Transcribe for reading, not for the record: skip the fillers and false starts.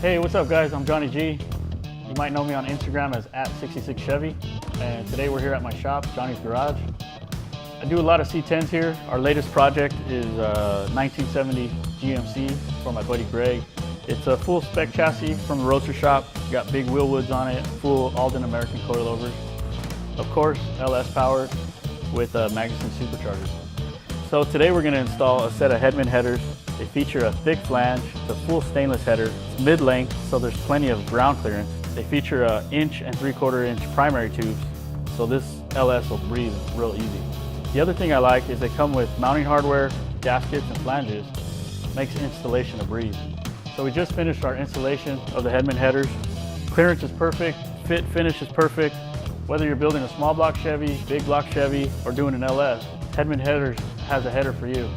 Hey, what's up guys? I'm Johnny G. You might know me on Instagram as @66Chevy. And today we're here at my shop, Johnny's Garage. I do a lot of C10s here. Our latest project is a 1970 GMC for my buddy Greg. It's a full spec chassis from the Roadster shop. Got big wheel woods on it, full Alden American coilovers. Of course, LS powered with Magnuson superchargers. So today we're going to install a set of Hedman headers. They feature a thick flange, it's a full stainless header, it's mid-length, so there's plenty of ground clearance. They feature a 1.75 inch primary tubes, so this LS will breathe real easy. The other thing I like is they come with mounting hardware, gaskets, and flanges. Makes installation a breeze. So we just finished our installation of the Hedman headers. Clearance is perfect, fit finish is perfect. Whether you're building a small block Chevy, big block Chevy, or doing an LS, Hedman Headers has a header for you.